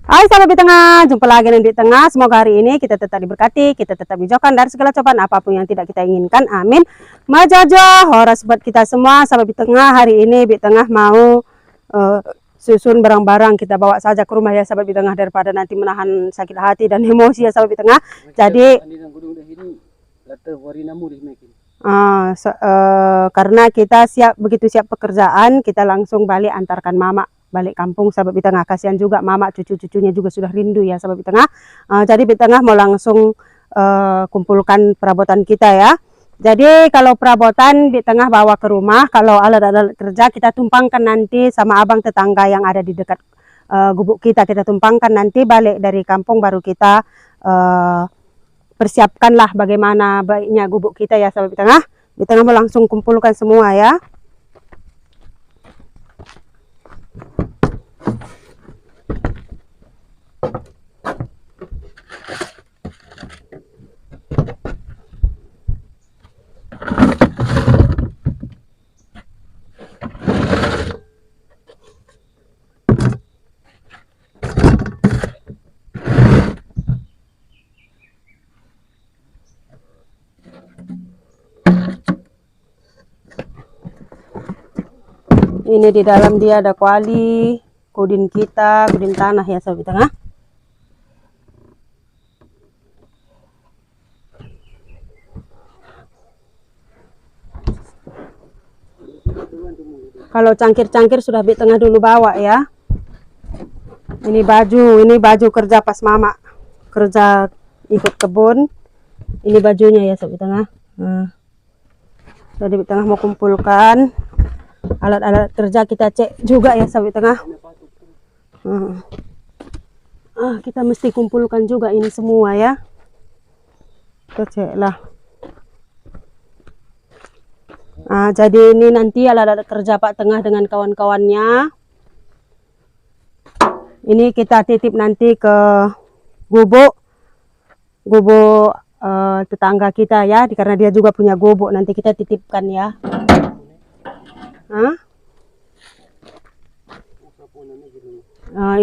Hai sahabat di tengah, jumpa lagi di tengah. Semoga hari ini kita tetap diberkati, kita tetap dijauhkan dari segala cobaan apapun yang tidak kita inginkan. Amin. Majaja, horas buat kita semua. Sahabat di tengah, hari ini di tengah mau susun barang-barang kita bawa saja ke rumah ya sahabat di tengah, daripada nanti menahan sakit hati dan emosi ya sahabat di tengah. Jadi karena kita begitu siap pekerjaan, kita langsung balik antarkan mama balik kampung sahabat di tengah. Kasihan juga mama, cucu-cucunya juga sudah rindu ya sahabat di tengah. Jadi di tengah mau langsung kumpulkan perabotan kita ya. Jadi kalau perabotan di tengah bawa ke rumah, kalau alat-alat kerja kita tumpangkan nanti sama abang tetangga yang ada di dekat gubuk kita tumpangkan, nanti balik dari kampung baru kita persiapkanlah bagaimana baiknya gubuk kita ya sahabat di tengah. Di tengah mau langsung kumpulkan semua ya. Ini di dalam dia ada kuali, kudin kita, kudin tanah ya sahabat di tengah. Kalau cangkir-cangkir sudah di tengah dulu bawa ya. Ini baju kerja pas mama kerja ikut kebun. Ini bajunya ya sahabat di tengah. Jadi di tengah mau kumpulkan alat-alat kerja, kita cek juga ya sahabat di tengah. Kita mesti kumpulkan juga ini semua ya. Kita cek lah. Jadi ini nanti alat-alat kerja Pak Tengah dengan kawan-kawannya. Ini kita titip nanti ke gubuk tetangga kita ya, karena dia juga punya gubuk, nanti kita titipkan ya.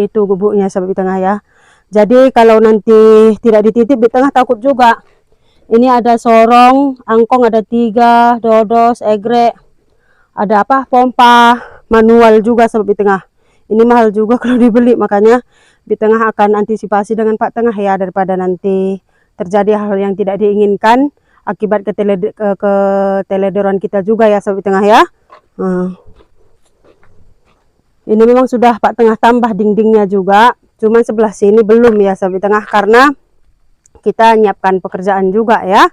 Itu gubuknya sahabat di tengah ya. Jadi kalau nanti tidak dititip di tengah takut juga. Ini ada sorong, angkong ada 3, dodos, egrek, ada pompa manual juga sahabat di tengah. Ini mahal juga kalau dibeli, makanya di tengah akan antisipasi dengan Pak Tengah ya, daripada nanti terjadi hal yang tidak diinginkan akibat keteledoran kita juga ya sahabat di tengah ya. Ini memang sudah Pak Tengah tambah dindingnya juga, cuman sebelah sini belum ya sahabat di tengah, karena kita nyiapkan pekerjaan juga ya.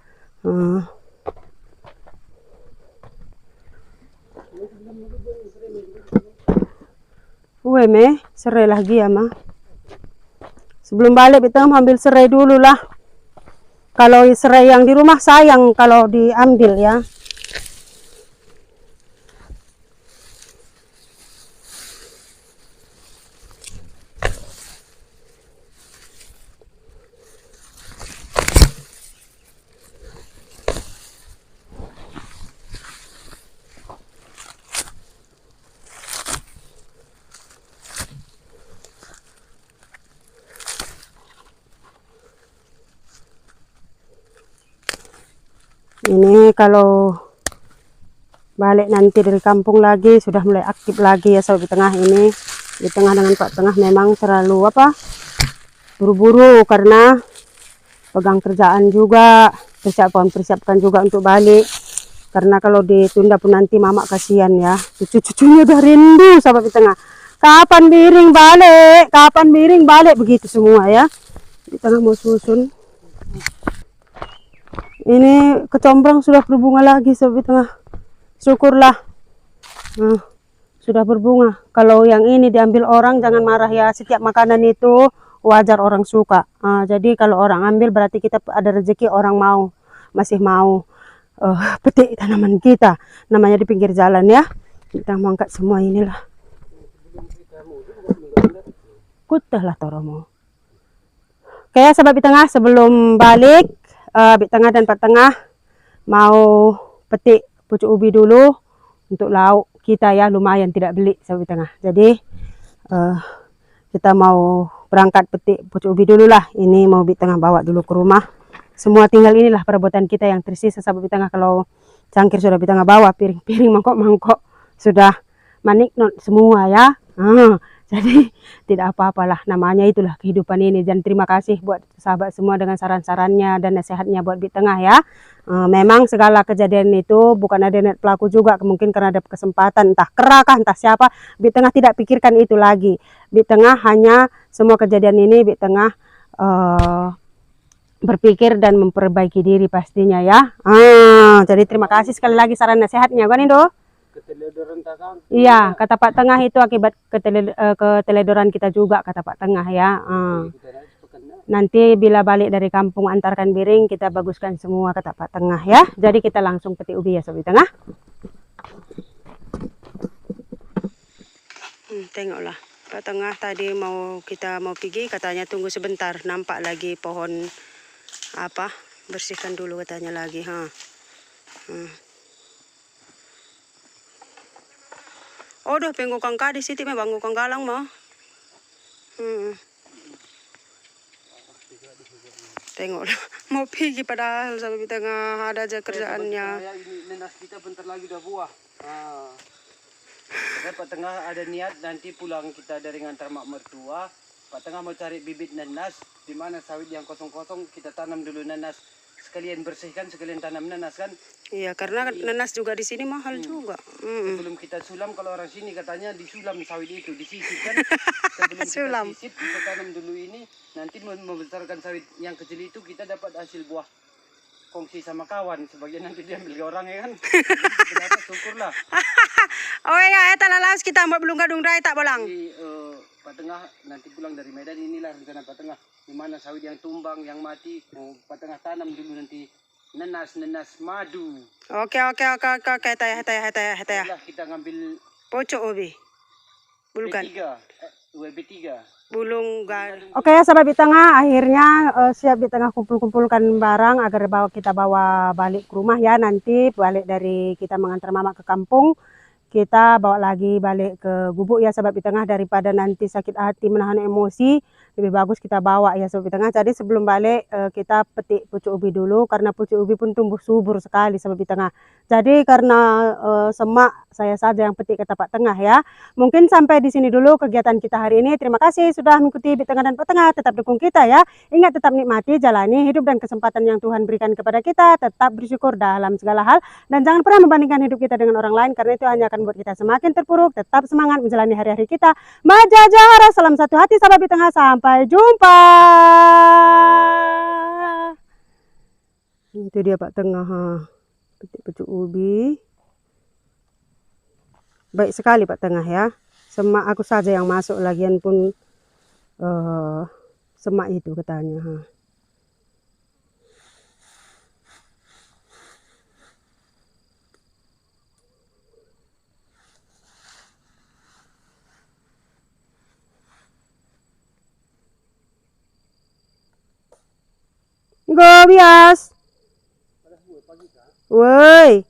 Serai lagi ya mah. Sebelum balik kita ambil serai dulu lah. Kalau serai yang di rumah sayang kalau diambil ya. Ini kalau balik nanti dari kampung lagi sudah mulai aktif lagi ya sahabat di tengah. Ini di tengah dengan Pak Tengah memang terlalu buru-buru karena pegang kerjaan juga, persiapkan juga untuk balik, karena kalau ditunda pun nanti mama kasihan ya, cucu-cucunya udah rindu sahabat di tengah. Kapan biring balik begitu semua ya. Di tengah mau susun. Ini kecombrang sudah berbunga lagi sahabat di tengah. Syukurlah sudah berbunga. Kalau yang ini diambil orang jangan marah ya, setiap makanan itu wajar orang suka. Jadi kalau orang ambil berarti kita ada rezeki, orang masih mau petik tanaman kita, namanya di pinggir jalan ya. Kita mau angkat semua inilah. Kutah lah toromo. Kayak sahabat di tengah, sebelum balik Bik Tengah dan Pak Tengah mau petik pucuk ubi dulu untuk lauk kita ya, lumayan tidak beli sahabat di tengah. Jadi kita mau berangkat petik pucuk ubi dulu lah. Ini mau Bi Tengah bawa dulu ke rumah. Semua tinggal inilah perabotan kita yang tersisa sahabat Bi Tengah. Kalau cangkir sudah Bi Tengah bawa, piring-piring, mangkok-mangkok sudah maniknot semua ya. Jadi tidak apa-apalah, namanya itulah kehidupan ini. Dan terima kasih buat sahabat semua dengan saran-sarannya dan nasihatnya buat Bi Tengah ya. Memang segala kejadian itu bukan ada niat pelaku juga, mungkin karena ada kesempatan, entah kera kah, entah siapa. Bi Tengah tidak pikirkan itu lagi. Bi Tengah hanya semua kejadian ini Bi Tengah berpikir dan memperbaiki diri pastinya ya. Jadi terima kasih sekali lagi saran nasihatnya, kan Indo? Iya, kata Pak Tengah itu akibat keteledoran kita juga, kata Pak Tengah ya. Nanti bila balik dari kampung antarkan Biring, kita baguskan semua, kata Pak Tengah ya. Jadi kita langsung petik ubi ya Sobat Tengah. Tengoklah, Pak Tengah tadi kita mau pergi, katanya tunggu sebentar, nampak lagi pohon apa, bersihkan dulu katanya lagi. Odoh, penggukang ka di sini, banggukang galang mo. Tengoklah, mau pergi padahal sampai Bi Tengah ada aja kerjaannya. Ini nanas kita bentar lagi udah buah. Pak Tengah ada niat nanti pulang kita dari ngantar mak mertua. Pak Tengah mau cari bibit nanas, di mana sawit yang kosong-kosong kita tanam dulu nanas. Sekalian bersihkan, sekalian tanam nanas kan? Iya, karena nanas juga di sini mahal juga. Sebelum kita sulam, kalau orang sini katanya disulam sawit itu, disisip kan? Sebelum Sulam. kita sisip, kita tanam dulu ini, nanti membesarkan sawit yang kecil itu kita dapat hasil buah. Kongsi sama kawan, sebagian nanti diambil ke orang ya kan? Jadi, syukurlah. Oh ya, eta lalas kita mau belum gadung dai tak bolang. Jadi, Pak Tengah nanti pulang dari Medan, inilah rencana Pak Tengah. Di mana sawit yang tumbang, yang mati, mau Pak Tengah tanam dulu nanti nanas madu. Oke, taya. Setelah kita ngambil Pucuk ubi. Bulgan. WB3. Bulunggan. Oke ya sahabat Bi Tengah, akhirnya siap Bi Tengah kumpulkan barang agar kita bawa balik ke rumah ya. Nanti balik dari kita mengantar mama ke kampung, kita bawa lagi balik ke gubuk ya sahabat Bi Tengah, daripada nanti sakit hati menahan emosi, lebih bagus kita bawa ya sahabat Bi Tengah. Jadi sebelum balik kita petik pucuk ubi dulu, karena pucuk ubi pun tumbuh subur sekali sahabat Bi Tengah. Jadi karena semak saya saja yang petik, kata Pak Tengah ya. Mungkin sampai di sini dulu kegiatan kita hari ini. Terima kasih sudah mengikuti Bi Tengah dan Pak Tengah. Tetap dukung kita ya. Ingat, tetap nikmati, jalani hidup dan kesempatan yang Tuhan berikan kepada kita. Tetap bersyukur dalam segala hal. Dan jangan pernah membandingkan hidup kita dengan orang lain, karena itu hanya akan membuat kita semakin terpuruk. Tetap semangat menjalani hari-hari kita. Majajahara, salam satu hati sahabat Bi Tengah. Sampai jumpa. Itu dia Pak Tengah. Petik pucuk ubi. Baik sekali Pak Tengah ya. Semak aku saja yang masuk, lagian pun semak itu katanya. Gobias. Woi.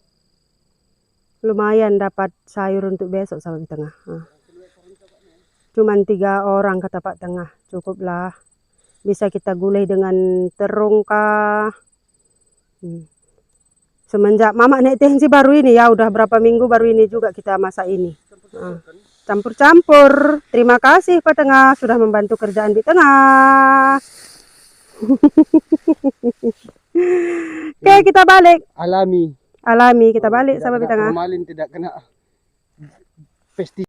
Lumayan dapat sayur untuk besok sahabat Bi Tengah. Cuman 3 orang kata Pak Tengah, cukuplah. Bisa kita gulai dengan terung kah. Semenjak mama naik tensi baru ini ya, udah berapa minggu baru ini juga kita masak ini. Campur-campur. Terima kasih Pak Tengah sudah membantu kerjaan Bi Tengah. Oke, kita balik. Alami Kita balik sahabat Bi Tengah. Formalin, tidak kena pestisida.